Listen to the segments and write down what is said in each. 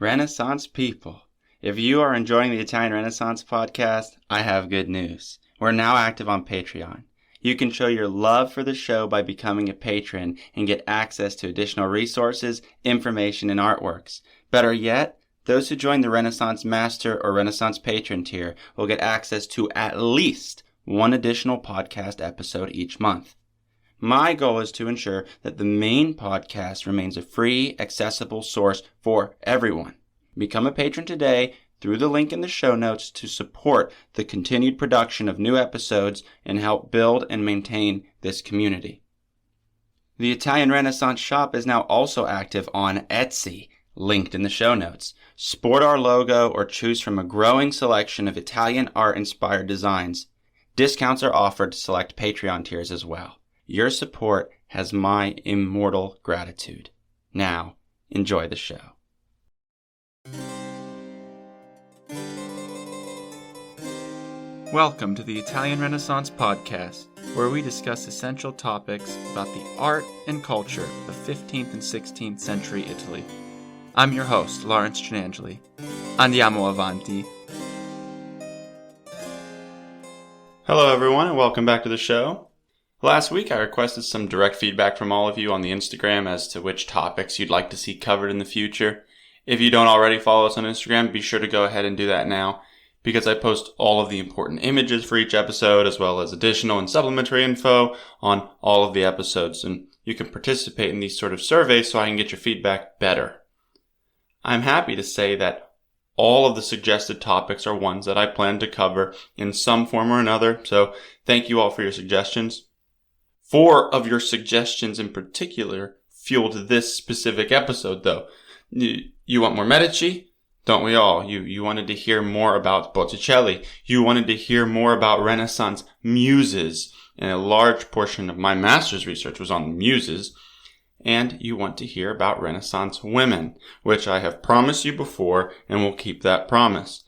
Renaissance people, if you are enjoying the Italian Renaissance podcast, I have good news. We're now active on Patreon. You can show your love for the show by becoming a patron and get access to additional resources, information, and artworks. Better yet, those who join the Renaissance Master or Renaissance Patron tier will get access to at least one additional podcast episode each month. My goal is to ensure that the main podcast remains a free, accessible source for everyone. Become a patron today through the link in the show notes to support the continued production of new episodes and help build and maintain this community. The Italian Renaissance shop is now also active on Etsy, linked in the show notes. Sport our logo or choose from a growing selection of Italian art-inspired designs. Discounts are offered to select Patreon tiers as well. Your support has my immortal gratitude. Now, enjoy the show. Welcome to the Italian Renaissance podcast, where we discuss essential topics about the art and culture of 15th and 16th century Italy. I'm your host, Florence. Andiamo avanti. Hello everyone, and welcome back to the show. Last week, I requested some direct feedback from all of you on the Instagram as to which topics you'd like to see covered in the future. If you don't already follow us on Instagram, be sure to go ahead and do that now, because I post all of the important images for each episode, as well as additional and supplementary info on all of the episodes, and you can participate in these sort of surveys so I can get your feedback better. I'm happy to say that all of the suggested topics are ones that I plan to cover in some form or another, so thank you all for your suggestions. 4 of your suggestions in particular fueled this specific episode, though. You want more Medici? Don't we all? You wanted to hear more about Botticelli. You wanted to hear more about Renaissance muses. And a large portion of my master's research was on the muses. And you want to hear about Renaissance women, which I have promised you before and will keep that promise.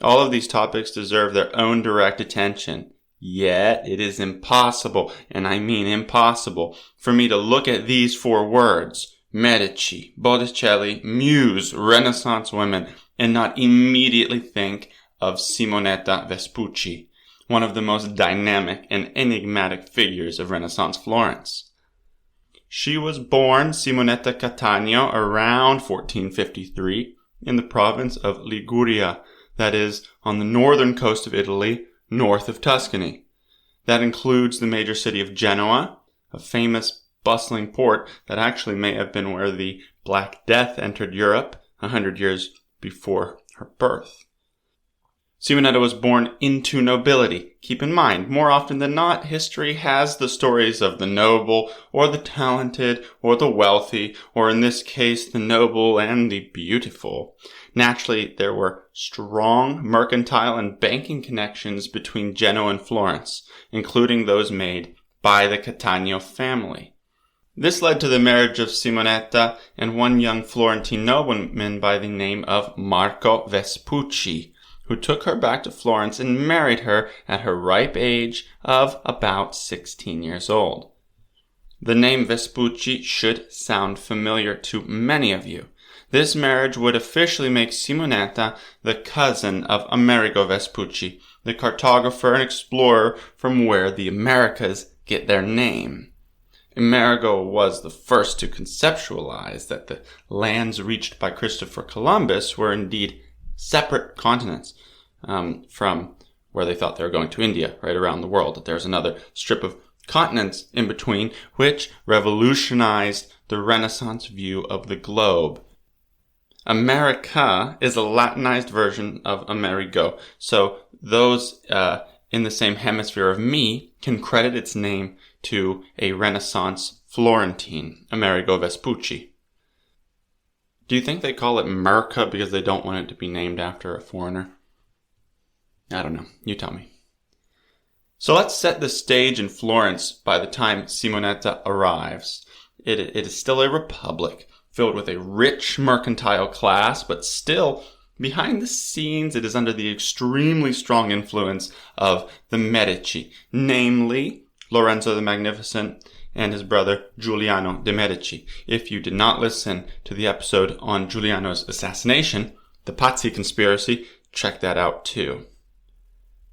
All of these topics deserve their own direct attention. Yet it is impossible, and I mean impossible, for me to look at these 4 words, Medici, Botticelli, Muse, Renaissance women, and not immediately think of Simonetta Vespucci, one of the most dynamic and enigmatic figures of Renaissance Florence. She was born Simonetta Cattaneo around 1453 in the province of Liguria, that is, on the northern coast of Italy, north of Tuscany. That includes the major city of Genoa, a famous bustling port that actually may have been where the Black Death entered Europe 100 years before her birth. Simonetta was born into nobility. Keep in mind, more often than not, history has the stories of the noble, or the talented, or the wealthy, or in this case, the noble and the beautiful. Naturally, there were strong mercantile and banking connections between Genoa and Florence, including those made by the Cattaneo family. This led to the marriage of Simonetta and one young Florentine nobleman by the name of Marco Vespucci, who took her back to Florence and married her at her ripe age of about 16 years old. The name Vespucci should sound familiar to many of you. This marriage would officially make Simonetta the cousin of Amerigo Vespucci, the cartographer and explorer from where the Americas get their name. Amerigo was the first to conceptualize that the lands reached by Christopher Columbus were indeed separate continents from where they thought they were going to India, right around the world, that there's another strip of continents in between, which revolutionized the Renaissance view of the globe. America is a Latinized version of Amerigo, so those in the same hemisphere of me can credit its name to a Renaissance Florentine, Amerigo Vespucci. Do you think they call it America because they don't want it to be named after a foreigner? I don't know. You tell me. So let's set the stage in Florence by the time Simonetta arrives. It is still a republic, filled with a rich mercantile class, but still, behind the scenes, it is under the extremely strong influence of the Medici, namely Lorenzo the Magnificent and his brother Giuliano de' Medici. If you did not listen to the episode on Giuliano's assassination, the Pazzi conspiracy, check that out too.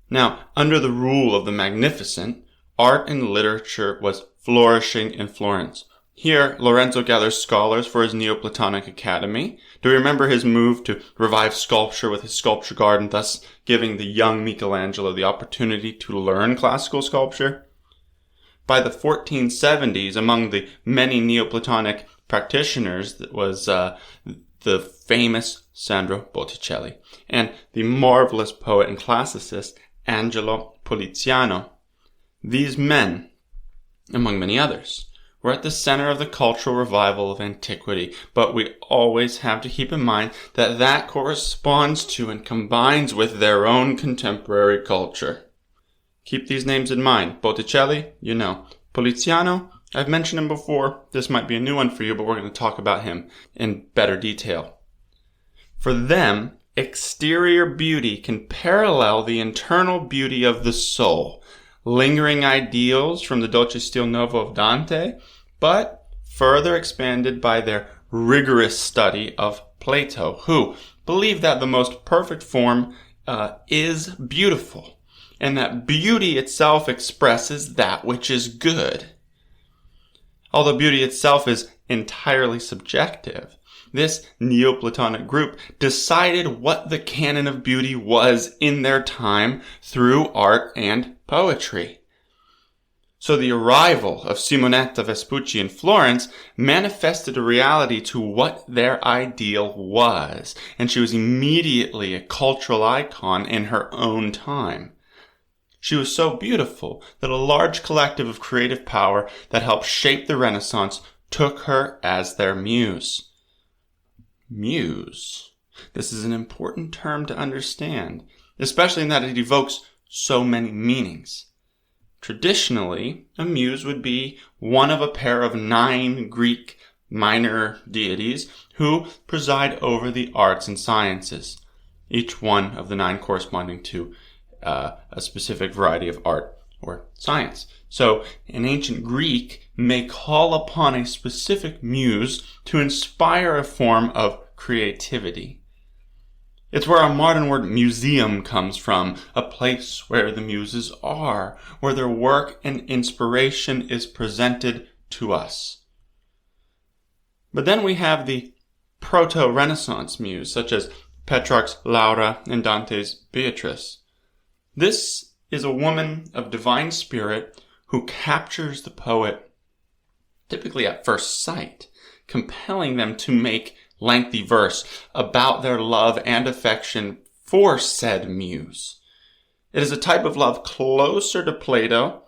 Now, under the rule of the Magnificent, art and literature was flourishing in Florence. Here, Lorenzo gathers scholars for his Neoplatonic academy. Do you remember his move to revive sculpture with his sculpture garden, thus giving the young Michelangelo the opportunity to learn classical sculpture? By the 1470s, among the many Neoplatonic practitioners was the famous Sandro Botticelli and the marvelous poet and classicist Angelo Poliziano. These men, among many others, were at the center of the cultural revival of antiquity, but we always have to keep in mind that that corresponds to and combines with their own contemporary culture. Keep these names in mind. Botticelli, you know. Poliziano, I've mentioned him before. This might be a new one for you, but we're going to talk about him in better detail. For them, exterior beauty can parallel the internal beauty of the soul, lingering ideals from the dolce stil novo of Dante, but further expanded by their rigorous study of Plato, who believed that the most perfect form is beautiful, and that beauty itself expresses that which is good. Although beauty itself is entirely subjective, this Neoplatonic group decided what the canon of beauty was in their time through art and poetry. So the arrival of Simonetta Vespucci in Florence manifested a reality to what their ideal was, and she was immediately a cultural icon in her own time. She was so beautiful that a large collective of creative power that helped shape the Renaissance took her as their muse. Muse. This is an important term to understand, especially in that it evokes so many meanings. Traditionally, a muse would be one of a pair of 9 Greek minor deities who preside over the arts and sciences, each one of the 9 corresponding to a specific variety of art or science. So, an ancient Greek may call upon a specific muse to inspire a form of creativity. It's where our modern word museum comes from, a place where the muses are, where their work and inspiration is presented to us. But then we have the proto-Renaissance muse, such as Petrarch's Laura and Dante's Beatrice. This is a woman of divine spirit who captures the poet, typically at first sight, compelling them to make lengthy verse about their love and affection for said muse. It is a type of love closer to Plato,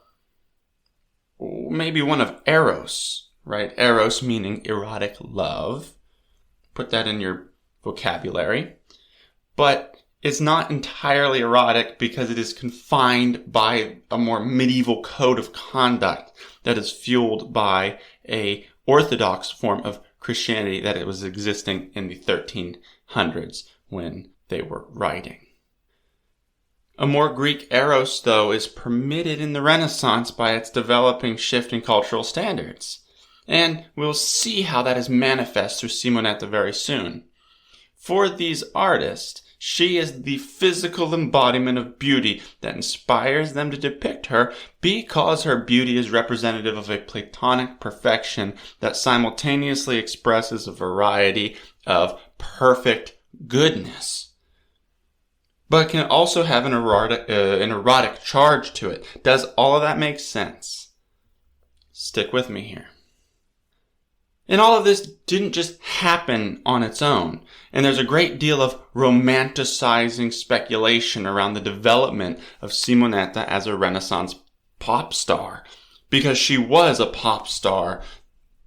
maybe one of Eros, right? Eros meaning erotic love. Put that in your vocabulary. But it's not entirely erotic because it is confined by a more medieval code of conduct that is fueled by a orthodox form of Christianity that it was existing in the 1300s when they were writing. A more Greek eros, though, is permitted in the Renaissance by its developing shift in cultural standards. And we'll see how that is manifest through Simonetta very soon. For these artists, she is the physical embodiment of beauty that inspires them to depict her because her beauty is representative of a Platonic perfection that simultaneously expresses a variety of perfect goodness. But can also have an erotic charge to it. Does all of that make sense? Stick with me here. And all of this didn't just happen on its own. And there's a great deal of romanticizing speculation around the development of Simonetta as a Renaissance pop star. Because she was a pop star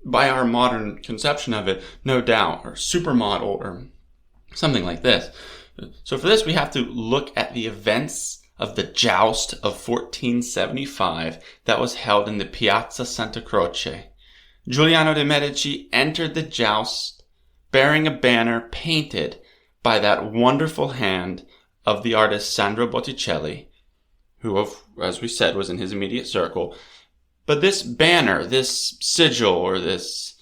by our modern conception of it, no doubt, or supermodel or something like this. So for this, we have to look at the events of the joust of 1475 that was held in the Piazza Santa Croce. Giuliano de' Medici entered the joust bearing a banner painted by that wonderful hand of the artist Sandro Botticelli, who, as we said, was in his immediate circle, But this banner, this sigil, or this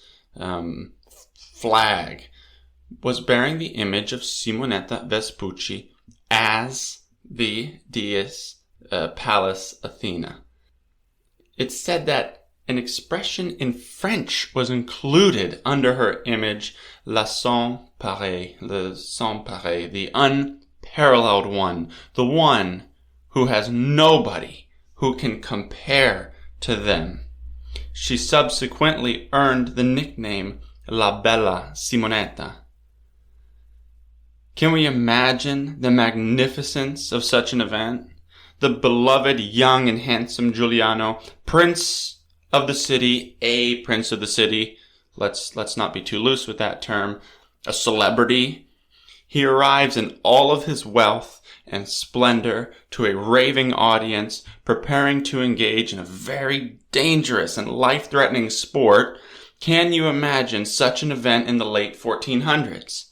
flag, was bearing the image of Simonetta Vespucci as the deus Pallas Athena. It said that an expression in French was included under her image, la sans pareille, the unparalleled one, the one who has nobody who can compare to them. She subsequently earned the nickname La Bella Simonetta. Can we imagine the magnificence of such an event? The beloved young and handsome Giuliano, prince of the city, a prince of the city. Let's not be too loose with that term. A celebrity. He arrives in all of his wealth and splendor to a raving audience, preparing to engage in a very dangerous and life-threatening sport. Can you imagine such an event in the late 1400s?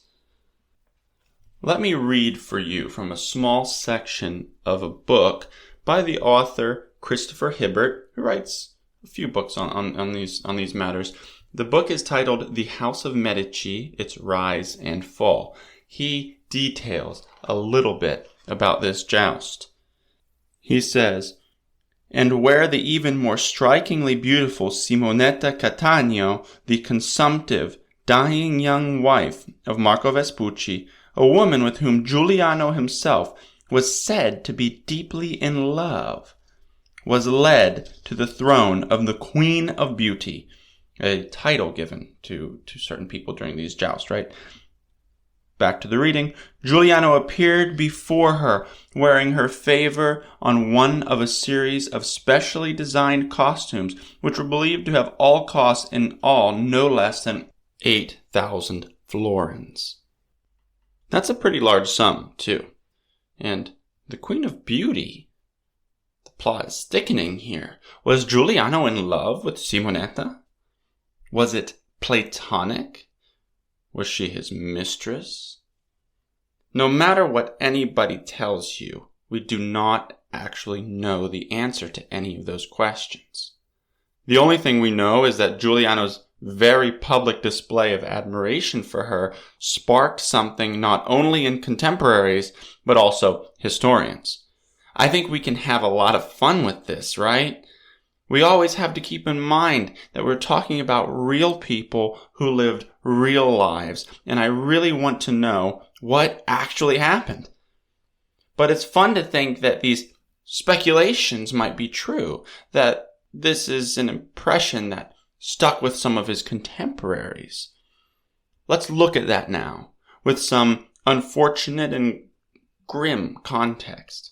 Let me read for you from a small section of a book by the author Christopher Hibbert, who writes a few books on these matters. The book is titled The House of Medici, Its Rise and Fall. He details a little bit about this joust. He says, "And where the even more strikingly beautiful Simonetta Cattaneo, the consumptive, dying young wife of Marco Vespucci, a woman with whom Giuliano himself was said to be deeply in love, was led to the throne of the Queen of Beauty," a title given to certain people during these jousts, right? Back to the reading. "Giuliano appeared before her, wearing her favor on one of a series of specially designed costumes, which were believed to have all cost in all no less than 8,000 florins. That's a pretty large sum, too. And the Queen of Beauty, the plot is thickening here. Was Giuliano in love with Simonetta? Was it platonic? Was she his mistress? No matter what anybody tells you, we do not actually know the answer to any of those questions. The only thing we know is that Giuliano's very public display of admiration for her sparked something not only in contemporaries, but also historians. I think we can have a lot of fun with this, right? We always have to keep in mind that we're talking about real people who lived real lives, and I really want to know what actually happened. But it's fun to think that these speculations might be true, that this is an impression that stuck with some of his contemporaries. Let's look at that now, with some unfortunate and grim context.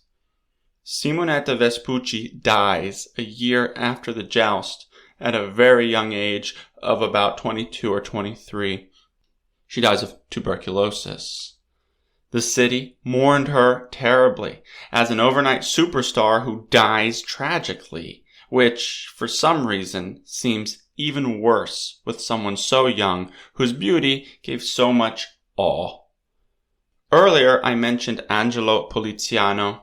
Simonetta Vespucci dies a year after the joust at a very young age of about 22 or 23. She dies of tuberculosis. The city mourned her terribly as an overnight superstar who dies tragically, which, for some reason, seems even worse with someone so young whose beauty gave so much awe. Earlier, I mentioned Angelo Poliziano,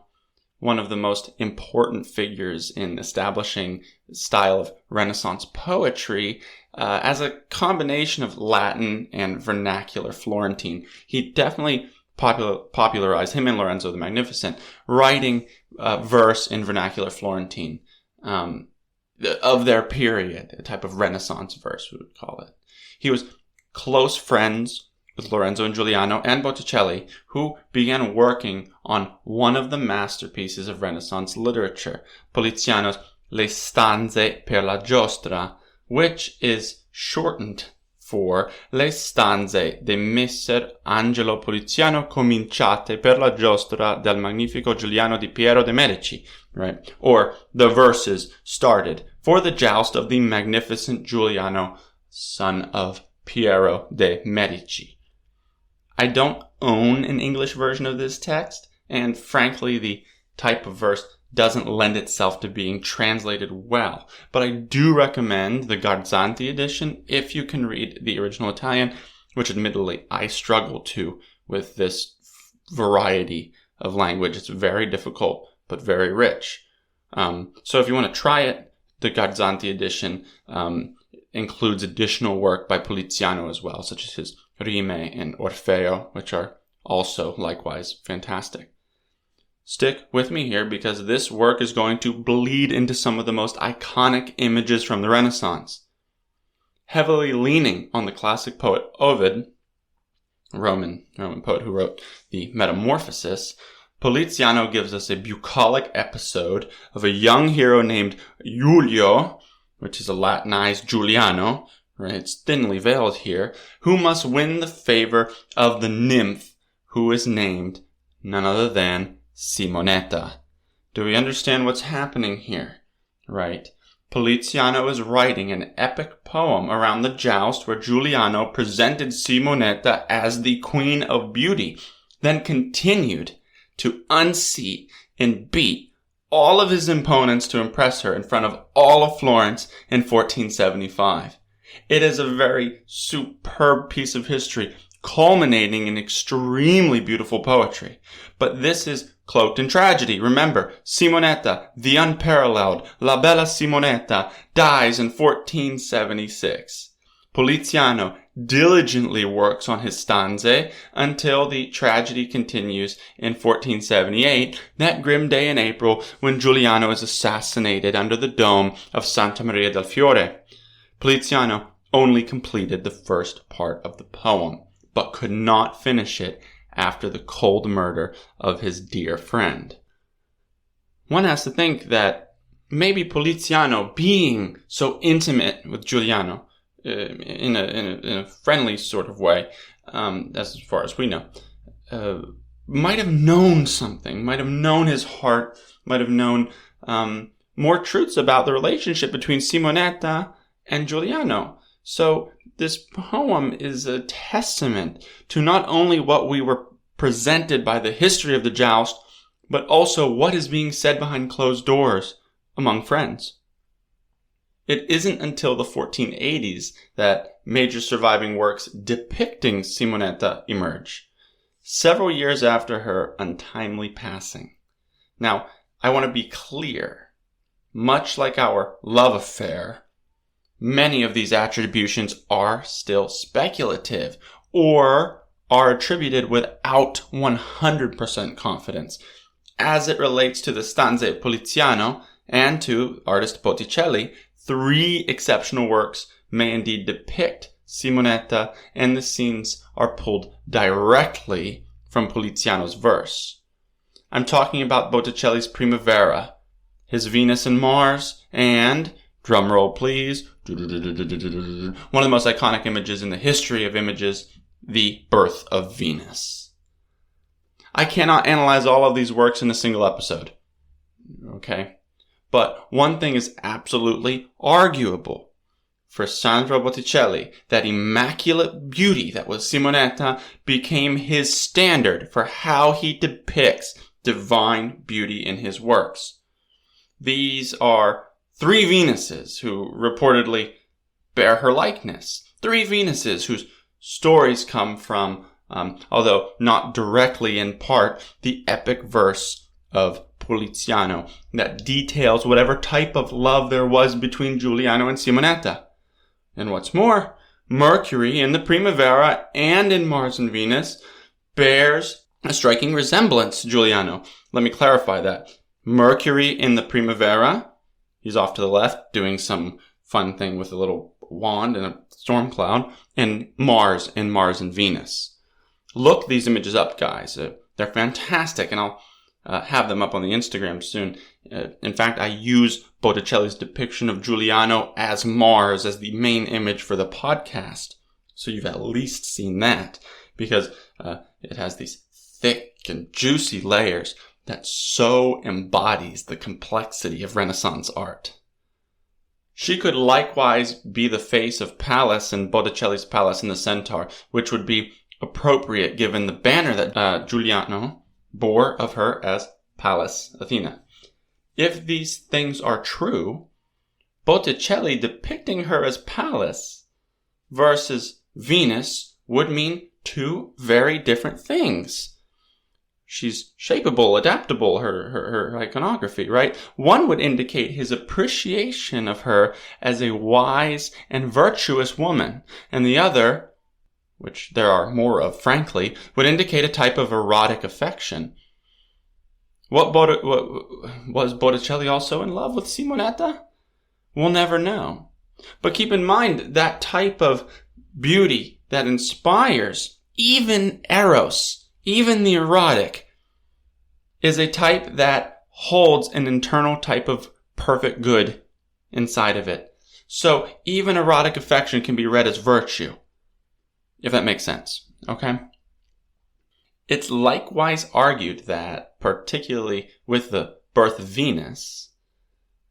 one of the most important figures in establishing the style of Renaissance poetry as a combination of Latin and vernacular Florentine. He definitely popularized, him and Lorenzo the Magnificent, writing verse in vernacular Florentine of their period, a type of Renaissance verse, we would call it. He was close friends with Lorenzo and Giuliano and Botticelli, who began working on one of the masterpieces of Renaissance literature, Poliziano's Le stanze per la giostra, which is shortened for Le stanze de Messer Angelo Poliziano cominciate per la giostra del magnifico Giuliano di Piero de' Medici, right? Or the verses started for the joust of the magnificent Giuliano, son of Piero de' Medici. I don't own an English version of this text, and frankly, the type of verse doesn't lend itself to being translated well. But I do recommend the Garzanti edition if you can read the original Italian, which admittedly I struggle to with this variety of language. It's very difficult, but very rich. So if you want to try it, the Garzanti edition includes additional work by Poliziano as well, such as his Rime and Orfeo, which are also likewise fantastic. Stick with me here because this work is going to bleed into some of the most iconic images from the Renaissance. Heavily leaning on the classic poet Ovid, Roman poet who wrote the Metamorphosis, Poliziano gives us a bucolic episode of a young hero named Giulio, which is a Latinized Giuliano, right? It's thinly veiled here, who must win the favor of the nymph who is named none other than Simonetta. Do we understand what's happening here? Right. Poliziano is writing an epic poem around the joust where Giuliano presented Simonetta as the queen of beauty, then continued to unseat and beat all of his opponents to impress her in front of all of Florence in 1475. It is a very superb piece of history, culminating in extremely beautiful poetry. But this is cloaked in tragedy. Remember, Simonetta, the unparalleled, La Bella Simonetta, dies in 1476. Poliziano diligently works on his stanze until the tragedy continues in 1478, that grim day in April when Giuliano is assassinated under the dome of Santa Maria del Fiore. Poliziano only completed the first part of the poem, but could not finish it after the cold murder of his dear friend. One has to think that maybe Poliziano, being so intimate with Giuliano, in a friendly sort of way, as far as we know, might have known something, might have known his heart, might have known more truths about the relationship between Simonetta and Giuliano. So this poem is a testament to not only what we were presented by the history of the joust, but also what is being said behind closed doors among friends. It isn't until the 1480s that major surviving works depicting Simonetta emerge, several years after her untimely passing. Now, I want to be clear. Much like our love affair, many of these attributions are still speculative or are attributed without 100% confidence as it relates to the stanze of Poliziano and to artist Botticelli. 3 exceptional works may indeed depict Simonetta, and the scenes are pulled directly from Poliziano's verse. I'm talking about Botticelli's Primavera, his Venus and Mars, and, drumroll please, one of the most iconic images in the history of images, the Birth of Venus. I cannot analyze all of these works in a single episode. Okay? But one thing is absolutely arguable. For Sandro Botticelli, that immaculate beauty that was Simonetta became his standard for how he depicts divine beauty in his works. These are 3 Venuses who reportedly bear her likeness. 3 Venuses whose stories come from, although not directly in part, the epic verse of Poliziano that details whatever type of love there was between Giuliano and Simonetta. And what's more, Mercury in the Primavera and in Mars and Venus bears a striking resemblance to Giuliano. Let me clarify that. Mercury in the Primavera, he's off to the left doing some fun thing with a little wand and a storm cloud, and Mars in Mars and Venus. Look these images up, guys. They're fantastic, and I'll have them up on the Instagram soon. In fact, I use Botticelli's depiction of Giuliano as Mars as the main image for the podcast. So you've at least seen that, because it has these thick and juicy layers that so embodies the complexity of Renaissance art. She could likewise be the face of Pallas in Botticelli's Pallas and the Centaur, which would be appropriate given the banner that Giuliano bore of her as Pallas Athena. If these things are true, Botticelli depicting her as Pallas versus Venus would mean 2 very different things. she's shapeable, adaptable, her iconography, right? One would indicate his appreciation of her as a wise and virtuous woman, and the other, which there are more of, frankly, would indicate a type of erotic affection. Was Botticelli also in love with Simonetta? We'll never know. But keep in mind that type of beauty that inspires even eros, even the erotic, is a type that holds an internal type of perfect good inside of it. So even erotic affection can be read as virtue, if that makes sense, okay? It's likewise argued that, particularly with the birth of Venus,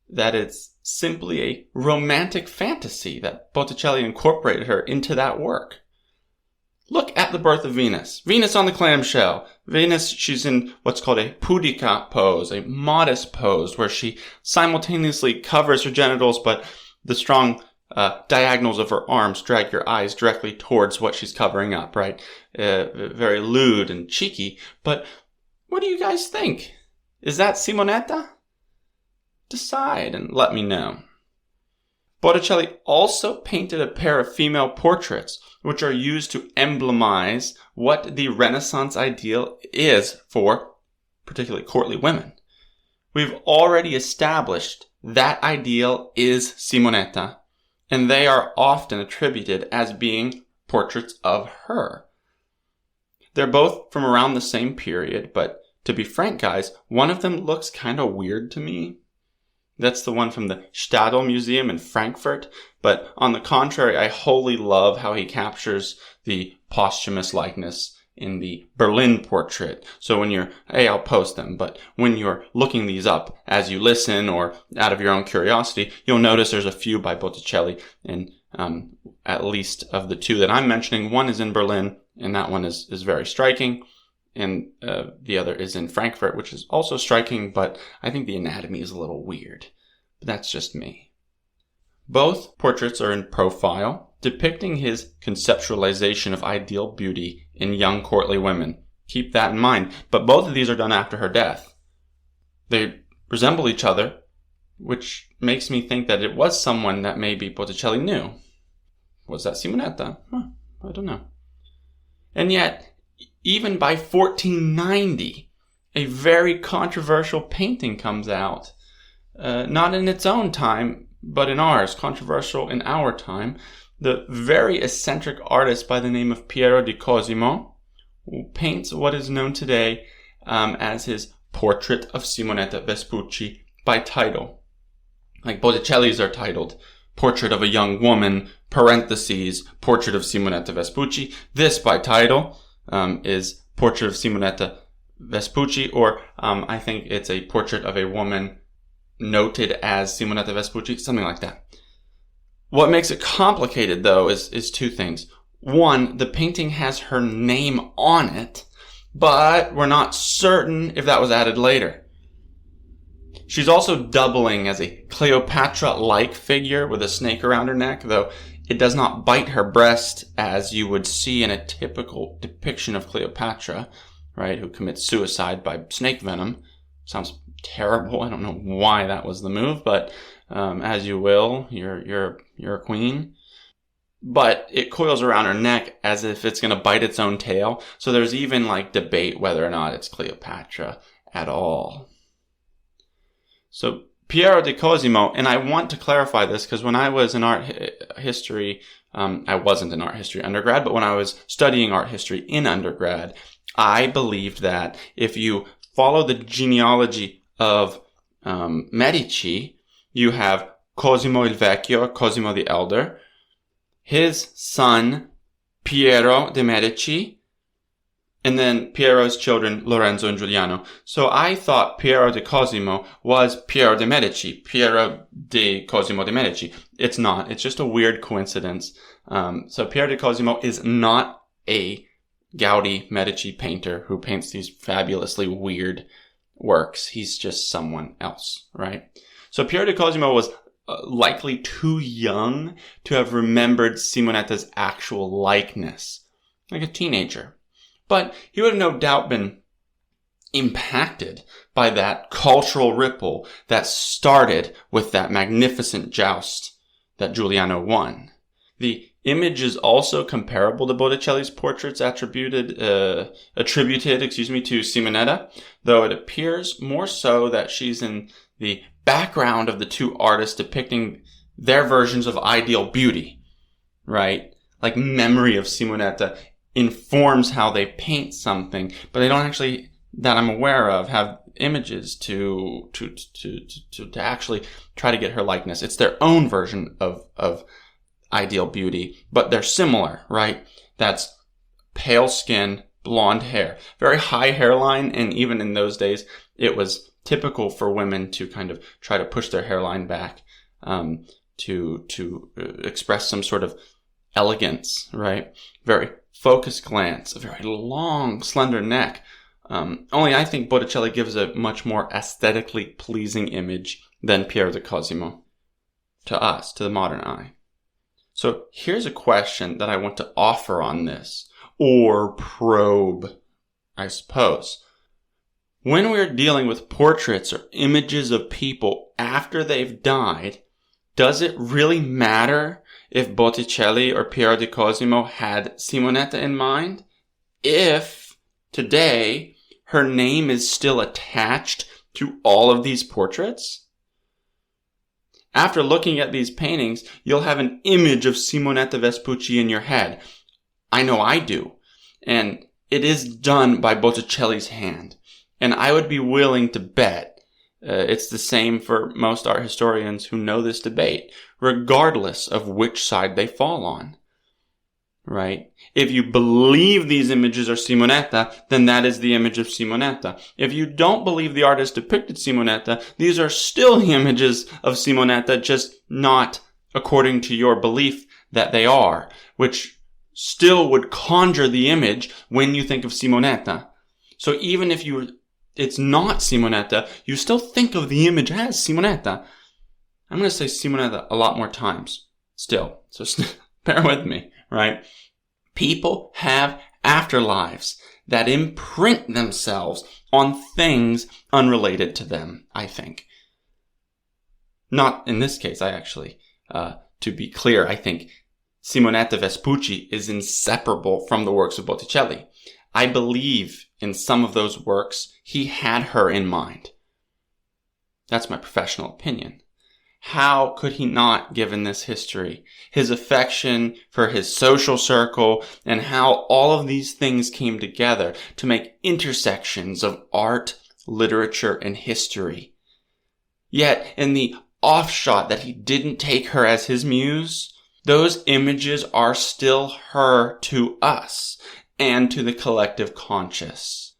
that it's simply a romantic fantasy that Botticelli incorporated her into that work. Look at the birth of Venus. Venus on the clamshell. Venus, she's in what's called a pudica pose, a modest pose, where she simultaneously covers her genitals, but the strong diagonals of her arms drag your eyes directly towards what she's covering up, right? Very lewd and cheeky. But what do you guys think? Is that Simonetta? Decide and let me know. Botticelli also painted a pair of female portraits, which are used to emblemize what the Renaissance ideal is for particularly courtly women. We've already established that ideal is Simonetta, and they are often attributed as being portraits of her. They're both from around the same period, but to be frank, guys, one of them looks kind of weird to me. That's the one from the Stadel Museum in Frankfurt. But on the contrary, I wholly love how he captures the posthumous likeness in the Berlin portrait. So when I'll post them, but when you're looking these up as you listen or out of your own curiosity, you'll notice there's a few by Botticelli. And at least of the two that I'm mentioning, one is in Berlin, and that one is very striking. And the other is in Frankfurt, which is also striking, but I think the anatomy is a little weird. But that's just me. Both portraits are in profile, depicting his conceptualization of ideal beauty in young courtly women. Keep that in mind. But both of these are done after her death. They resemble each other, which makes me think that it was someone that maybe Botticelli knew. Was that Simonetta? I don't know. And yet, even by 1490, a very controversial painting comes out. Not in its own time, but in ours. Controversial in our time. The very eccentric artist by the name of Piero di Cosimo paints what is known today as his Portrait of Simonetta Vespucci by title. Like Botticelli's are titled Portrait of a Young Woman, parentheses, Portrait of Simonetta Vespucci. This by title is Portrait of Simonetta Vespucci, or I think it's a portrait of a woman noted as Simonetta Vespucci, something like that. What makes it complicated, though, is two things. One, the painting has her name on it, but we're not certain if that was added later. She's also doubling as a Cleopatra-like figure with a snake around her neck, though it does not bite her breast as you would see in a typical depiction of Cleopatra, right, who commits suicide by snake venom. Sounds terrible. I don't know why that was the move, but as you will, you're a queen. But it coils around her neck as if it's going to bite its own tail. So there's even like debate whether or not it's Cleopatra at all. So Piero di Cosimo, and I want to clarify this because when I was in art history, I wasn't in art history undergrad, but when I was studying art history in undergrad, I believed that if you follow the genealogy of Medici, you have Cosimo il Vecchio, Cosimo the Elder, his son Piero de' Medici, and then Piero's children Lorenzo and Giuliano. So I thought Piero di Cosimo was Piero de' Medici, Piero di Cosimo de' Medici. It's not. It's just a weird coincidence. So Piero di Cosimo is not a Gaudi Medici painter who paints these fabulously weird works. He's just someone else, right? So Piero di Cosimo was likely too young to have remembered Simonetta's actual likeness, like a teenager. But he would have no doubt been impacted by that cultural ripple that started with that magnificent joust that Giuliano won. The image is also comparable to Botticelli's portraits attributed to Simonetta, though it appears more so that she's in the background of the two artists depicting their versions of ideal beauty, right? Like memory of Simonetta informs how they paint something, but they don't actually, that I'm aware of, have images to actually try to get her likeness. It's their own version of ideal beauty, but they're similar, right? That's pale skin, blonde hair, very high hairline, and even in those days, it was typical for women to kind of try to push their hairline back to express some sort of elegance, right? Very focused glance, a very long, slender neck. Only I think Botticelli gives a much more aesthetically pleasing image than Piero di Cosimo to us, to the modern eye. So here's a question that I want to offer on this, or probe, I suppose. When we're dealing with portraits or images of people after they've died, does it really matter if Botticelli or Piero di Cosimo had Simonetta in mind? If today her name is still attached to all of these portraits? After looking at these paintings, you'll have an image of Simonetta Vespucci in your head. I know I do. And it is done by Botticelli's hand. And I would be willing to bet it's the same for most art historians who know this debate, regardless of which side they fall on. Right? If you believe these images are Simonetta, then that is the image of Simonetta. If you don't believe the artist depicted Simonetta, these are still the images of Simonetta, just not according to your belief that they are, which still would conjure the image when you think of Simonetta. So even if it's not Simonetta, you still think of the image as Simonetta. I'm going to say Simonetta a lot more times still. So bear with me, right? People have afterlives that imprint themselves on things unrelated to them, I think. Not in this case, to be clear, I think Simonetta Vespucci is inseparable from the works of Botticelli. I believe in some of those works, he had her in mind. That's my professional opinion. How could he not, given this history, his affection for his social circle, and how all of these things came together to make intersections of art, literature, and history? Yet, in the offshot that he didn't take her as his muse, those images are still her to us and to the collective conscious.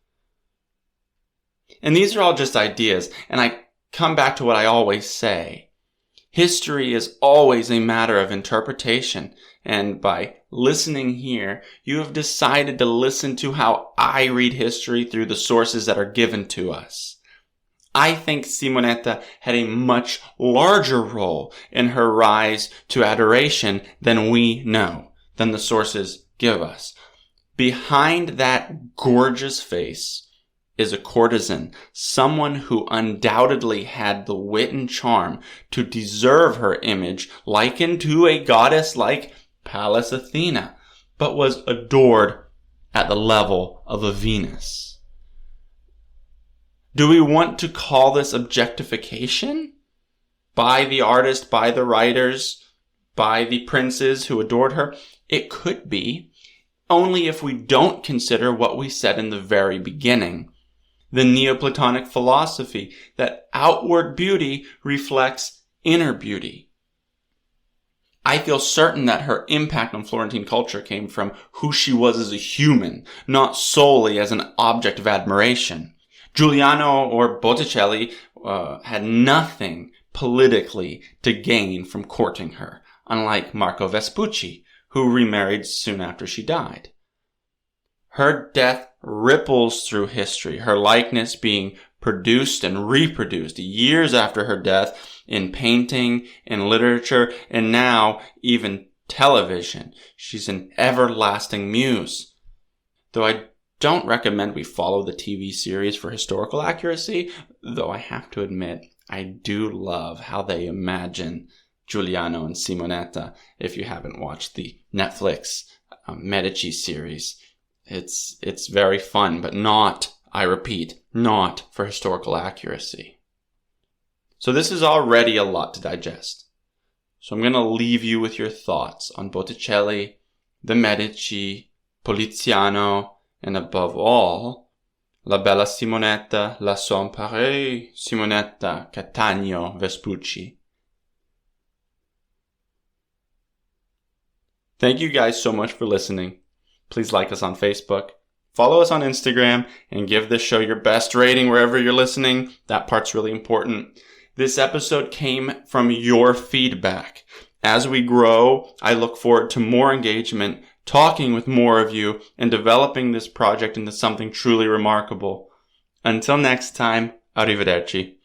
And these are all just ideas, and I come back to what I always say. History is always a matter of interpretation, and by listening here, you have decided to listen to how I read history through the sources that are given to us. I think Simonetta had a much larger role in her rise to adoration than we know, than the sources give us. Behind that gorgeous face is a courtesan, someone who undoubtedly had the wit and charm to deserve her image likened to a goddess like Pallas Athena, but was adored at the level of a Venus. Do we want to call this objectification? By the artist, by the writers, by the princes who adored her? It could be, only if we don't consider what we said in the very beginning. The Neoplatonic philosophy that outward beauty reflects inner beauty. I feel certain that her impact on Florentine culture came from who she was as a human, not solely as an object of admiration. Giuliano or Botticelli had nothing politically to gain from courting her, unlike Marco Vespucci, who remarried soon after she died. Her death ripples through history, her likeness being produced and reproduced years after her death in painting, in literature, and now even television. She's an everlasting muse. Though I don't recommend we follow the TV series for historical accuracy, though I have to admit, I do love how they imagine Giuliano and Simonetta. If you haven't watched the Netflix Medici series, it's very fun, but not, I repeat, not for historical accuracy. So this is already a lot to digest. So I'm going to leave you with your thoughts on Botticelli, the Medici, Poliziano, and above all, La bella Simonetta, la son Pareille, Simonetta Catania Vespucci. Thank you guys so much for listening. Please like us on Facebook, follow us on Instagram, and give this show your best rating wherever you're listening. That part's really important. This episode came from your feedback. As we grow, I look forward to more engagement, talking with more of you, and developing this project into something truly remarkable. Until next time, arrivederci.